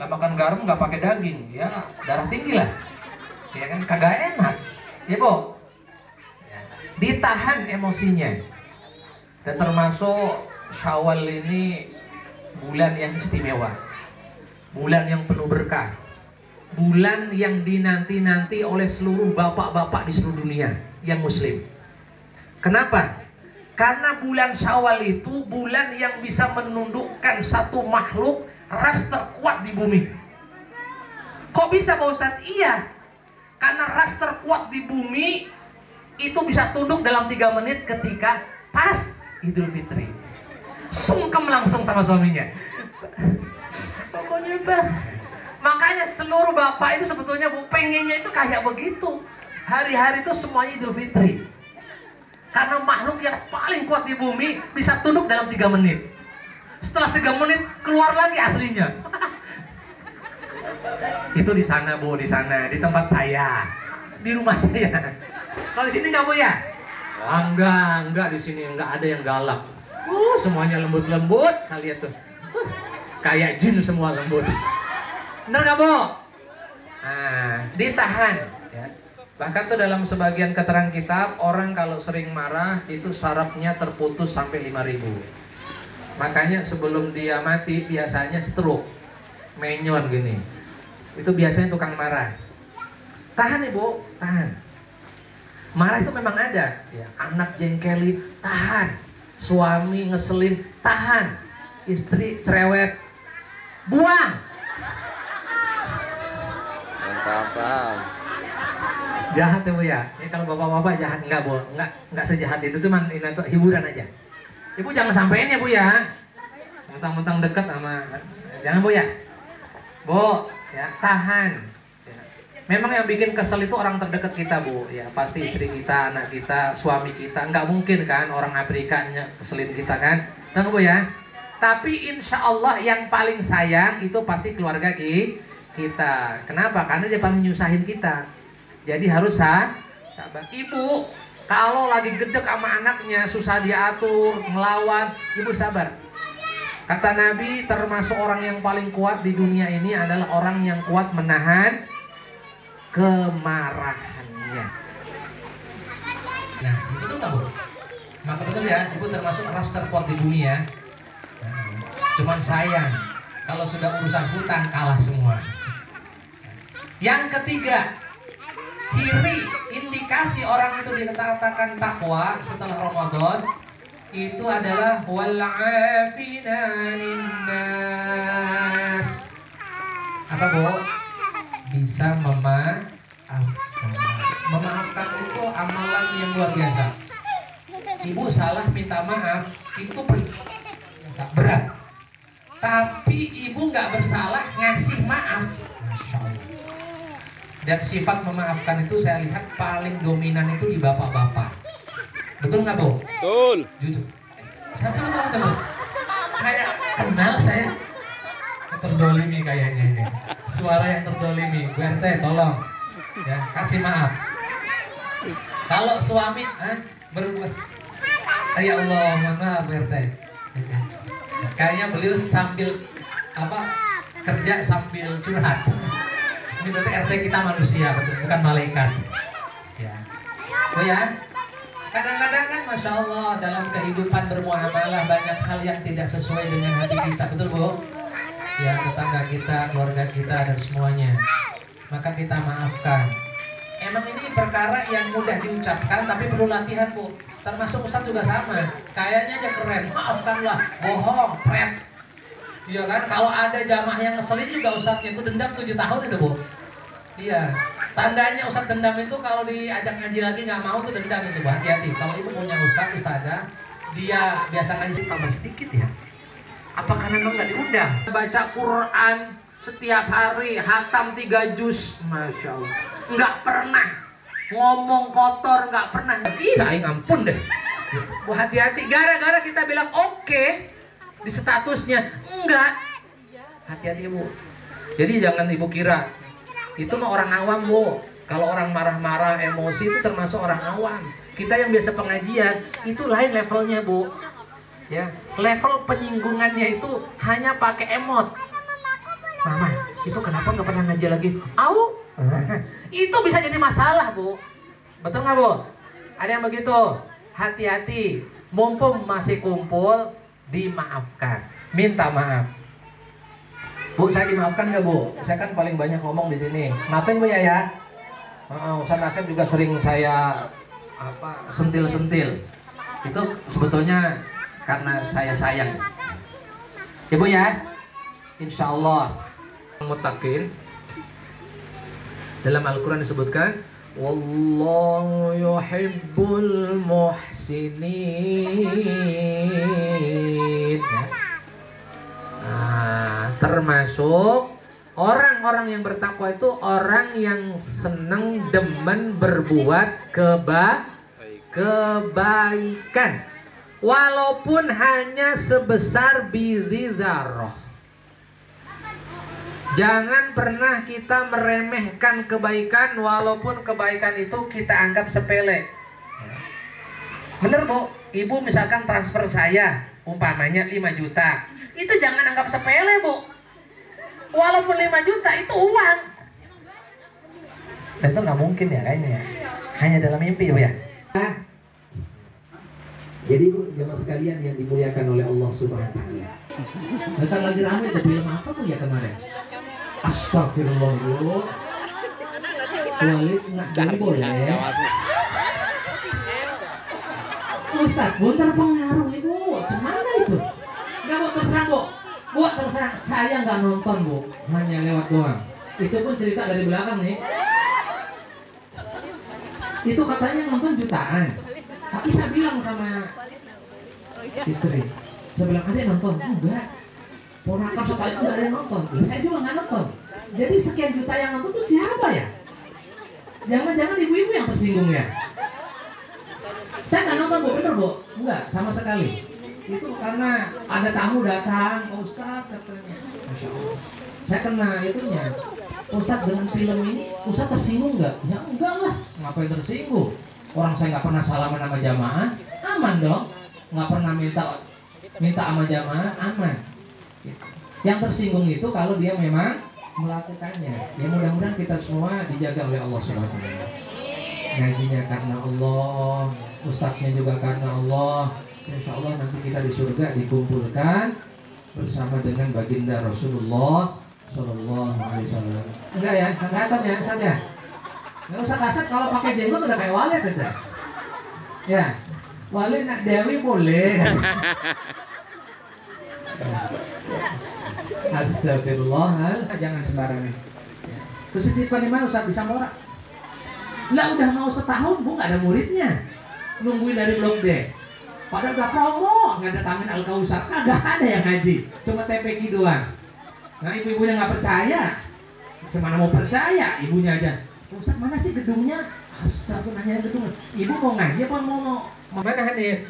nggak makan garam, nggak pakai daging, ya darah tinggi lah, ya kan, kagak enak, ya Bu. Ditahan emosinya. Dan termasuk Syawal ini bulan yang istimewa, bulan yang penuh berkah, bulan yang dinanti-nanti oleh seluruh bapak-bapak di seluruh dunia yang muslim. Kenapa? Karena bulan Syawal itu bulan yang bisa menundukkan satu makhluk ras terkuat di bumi. Kok bisa Pak Ustadz? Iya, karena ras terkuat di bumi itu bisa tunduk dalam 3 menit ketika pas Idul Fitri. Sungkem langsung sama suaminya. Pokoknya Bang. Makanya seluruh bapak itu sebetulnya Bu pengennya itu kayak begitu. Hari-hari itu semuanya Idul Fitri. Karena makhluk yang paling kuat di bumi bisa tunduk dalam 3 menit. Setelah 3 menit keluar lagi aslinya. Itu di sana Bu, di sana, di tempat saya, di rumah saya. Kalau di sini nggak Bu ya? Oh, enggak di sini enggak ada yang galak. Semuanya lembut-lembut, saya lihat tuh. Kayak jin semua lembut. Benar nggak Bu? Nah, ditahan. Ya. Bahkan tuh dalam sebagian keterangan kitab, orang kalau sering marah itu sarafnya terputus sampai 5.000. Makanya sebelum dia mati biasanya stroke, menyon gini. Itu biasanya tukang marah. Tahan Ibu, tahan. Marah itu memang ada, ya. Anak jengkelin, tahan. Suami ngeselin, tahan. Istri cerewet, buang. Mantap. Jahat ya Bu ya. Ini kalau bapak-bapak jahat enggak Bu, enggak sejahat itu, cuman ini tuh hiburan aja. Ibu jangan sampein ya Bu ya. Mentang-mentang dekat sama, jangan Bu ya. Bu, ya tahan. Memang yang bikin kesel itu orang terdekat kita Bu, ya pasti istri kita, anak kita, suami kita. Nggak mungkin kan orang Afrika keselin kita kan, tahu Bu ya. Tapi insya Allah yang paling sayang itu pasti keluarga kita. Kenapa? Karena dia paling nyusahin kita. Jadi harus sabar. Ibu kalau lagi gedek sama anaknya, susah diatur, ngelawan, ibu sabar. Kata Nabi, termasuk orang yang paling kuat di dunia ini adalah orang yang kuat menahan kemarahannya. Nah, betul nggak Bu? Maka betul ya, Ibu termasuk ras terkuat di bumi ya. Cuman sayang, kalau sudah urusan hutan kalah semua. Yang ketiga, ciri indikasi orang itu dikatakan takwa setelah Ramadan itu adalah wal'afina linnas. Apa Bu? Bisa memaafkan. Memaafkan itu amalan yang luar biasa. Ibu salah minta maaf itu berat. Tapi ibu nggak bersalah ngasih maaf, Masya Allah. Dan sifat memaafkan itu saya lihat paling dominan itu di bapak-bapak. Betul nggak Bu? Betul. Jujur. Siapa yang betul? Kayak kenal saya. Terdolimi kayaknya ini. Suara yang terdolimi. Bu RT tolong ya kasih maaf. Kalau suami berbuat, ya Allah mohon maaf Bu RT. Kayaknya beliau sambil kerja sambil curhat. Ini berarti RT kita manusia betul, bukan malaikat. Ya. Oh ya. Kadang-kadang kan Masya Allah dalam kehidupan bermuamalah banyak hal yang tidak sesuai dengan hati kita, betul Bu? Ya, tetangga kita, keluarga kita dan semuanya. Maka kita maafkan. Emang ini perkara yang mudah diucapkan tapi perlu latihan Bu. Termasuk Ustadz juga sama. Kayaknya aja keren, maafkanlah, bohong, pret. Iya kan? Kalau ada jamaah yang ngeselin juga Ustadznya itu dendam 7 tahun itu Bu. Iya. Tandanya Ustadz dendam itu kalau diajak ngaji lagi nggak mau tuh dendam itu Bu. Hati-hati. Kalau ibu punya Ustadzah, dia biasa ngaji tambah sedikit ya. Apa karena memang nggak diundang? Baca Quran setiap hari, hatam 3 juz, Masya Allah. Nggak pernah ngomong kotor, nggak pernah. Iya, ampun deh. Bu hati-hati. Gara-gara kita bilang oke di statusnya, enggak. Hati-hati Bu. Jadi jangan ibu kira itu mah orang awam Bu. Kalau orang marah-marah, emosi itu termasuk orang awam. Kita yang biasa pengajian itu lain levelnya Bu. Ya, level penyinggungannya itu hanya pakai emot. Mama, itu kenapa nggak pernah ngaji lagi? Au, itu bisa jadi masalah, Bu. Betul nggak, Bu? Ada yang begitu? Hati-hati, mumpung masih kumpul, dimaafkan, minta maaf. Bu, saya dimaafkan nggak, Bu? Saya kan paling banyak ngomong di sini. Maafin, Bu, ya. Ustaz Asep juga sering saya sentil-sentil. Itu sebetulnya karena saya sayang. Ibu ya, insya Allah muttaqin. Dalam Al-Quran disebutkan, wallahu yuhibbul muhsinin. Nah, termasuk orang-orang yang bertakwa itu orang yang senang demen berbuat kebaikan, walaupun hanya sebesar bidhi dzarrah. Jangan pernah kita meremehkan kebaikan, walaupun kebaikan itu kita anggap sepele. Bener, Bu? Ibu misalkan transfer saya umpamanya 5 juta, itu jangan anggap sepele, Bu. Walaupun 5 juta itu uang. Dan itu nggak mungkin ya kayaknya. Hanya dalam mimpi, Bu ya. Jadi jemaah sekalian yang dimuliakan oleh Allah Subhanahu wa taala. Sekarang lagi ramai ada film apa Bu ya kemarin? Astagfirullah, Bu. Walid nggak boleh. Ustaz, Bu terpengaruh Ibu. Cemana itu? Nggak mau terserang, Bu. Bu terserang, saya nggak nonton, Bu. Hanya lewat doang. Itu pun cerita dari belakang nih. Itu katanya nonton jutaan. Tapi saya bilang sama istri, saya bilang, ada yang nonton? Enggak. Ponakan sekali itu ada yang nonton. Saya juga nggak nonton. Jadi sekian juta yang nonton itu siapa ya? Jangan-jangan ibu-ibu yang tersinggung ya? Saya nggak nonton, Bu. Bener, Bu? Enggak, sama sekali. Itu karena ada tamu datang, Pak Ustadz katanya. Masya Allah. Saya kena itunya. Ustadz dengan film ini, Ustadz tersinggung nggak? Ya enggak lah. Ngapain tersinggung? Orang saya nggak pernah salaman sama jamaah, aman dong. Nggak pernah minta sama jamaah, aman. Yang tersinggung itu kalau dia memang melakukannya. Ya mudah-mudahan kita semua dijaga oleh Allah Subhanahu wa taala. Ngajinya karena Allah, ustadznya juga karena Allah. Insya Allah nanti kita di surga dikumpulkan bersama dengan baginda Rasulullah Sallallahu Alaihi Wasallam. Enggak ya, kelihatan ya, Ustaz ya. Nggak usah kasar, kalau pakai jenggot udah kayak Walid aja. Ya, Walid nak Dewi boleh. Astagfirullah, jangan sembarangan. Terus titipan di mana Ustaz? Di Samora. Lah udah mau setahun, Bu, nggak ada muridnya. Nungguin dari Blok D. Padahal udah promo, nggak ada Tamin Al-Kausar, nggak ada yang ngaji, cuma TPQ doang. Nah ibu-ibunya nggak percaya, semana mau percaya, ibunya aja. Ustaz mana sih gedungnya? Astagfirullah, nanya gedungnya. Ibu mau ngaji apa mau mana Hanif?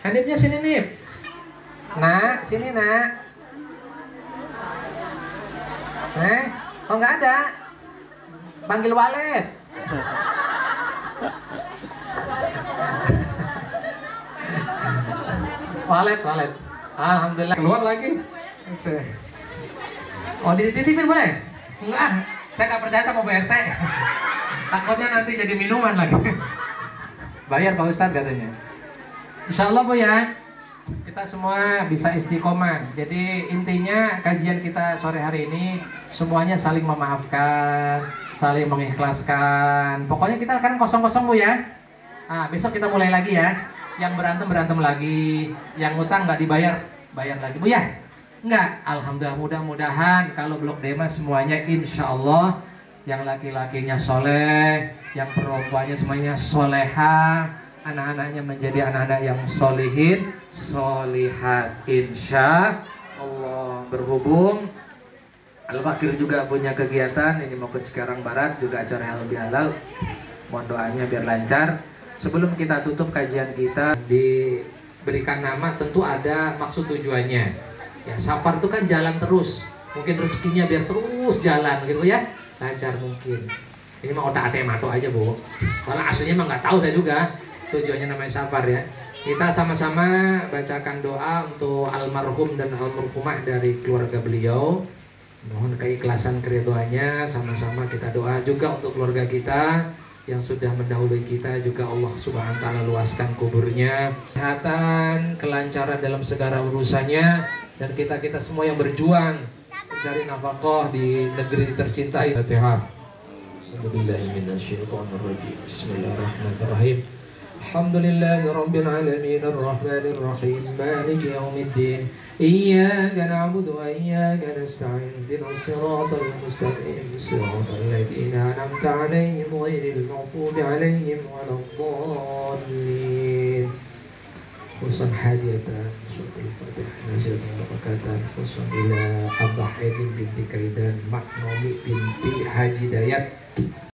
Hanifnya sini Nif. Nak, sini nak. Oh nggak ada. Panggil Walid. Walid. Alhamdulillah. Keluar lagi. Oh dititipin boleh? Enggak. Saya nggak percaya sama Bu RT. Takutnya nanti jadi minuman lagi. Bayar Pak Ustadz katanya. Insya Allah Bu ya, kita semua bisa istiqomah. Jadi intinya kajian kita sore hari ini semuanya saling memaafkan, saling mengikhlaskan. Pokoknya kita akan kosong-kosong Bu ya. Nah, besok kita mulai lagi ya. Yang berantem lagi, yang utang nggak dibayar, bayar lagi Bu ya. Enggak, alhamdulillah, mudah-mudahan kalau Blok D semuanya insya Allah yang laki-lakinya soleh, yang perempuannya semuanya soleha, anak-anaknya menjadi anak-anak yang solihin, solihat, insya Allah. Berhubung Al-Fakir juga punya kegiatan, ini mau ke Cikarang Barat juga acara halal bihalal, mohon doanya biar lancar. Sebelum kita tutup kajian kita, diberikan nama tentu ada maksud tujuannya. Ya, safar itu kan jalan terus, mungkin rezekinya biar terus jalan gitu ya, lancar mungkin. Ini mah otak mato aja Bu, soalnya aslinya mah nggak tahu saya juga tujuannya namanya safar ya. Kita sama-sama bacakan doa untuk almarhum dan almarhumah dari keluarga beliau. Mohon keikhlasan keriduannya, sama-sama kita doa juga untuk keluarga kita yang sudah mendahului kita, juga Allah Subhanahu wa taala luaskan kuburnya, kesehatan, kelancaran dalam segala urusannya, dan kita semua yang berjuang mencari nafkah di negeri tercinta. Fatihah. Bismillahirrahmanirrahim. Alhamdulillahirabbil alamin arrahmanir rahim maliki yaumiddin iyyaka na'budu wa iyyaka nasta'in ihdinas siratal mustaqim siratal ladzina an'amta 'alaihim ghairil maghdubi 'alaihim waladdallin. Husan hadiyatan suratul Fatihah nazil barakatan husan ila Abah Edin binti Kaidan Maknomi binti Haji Dayat.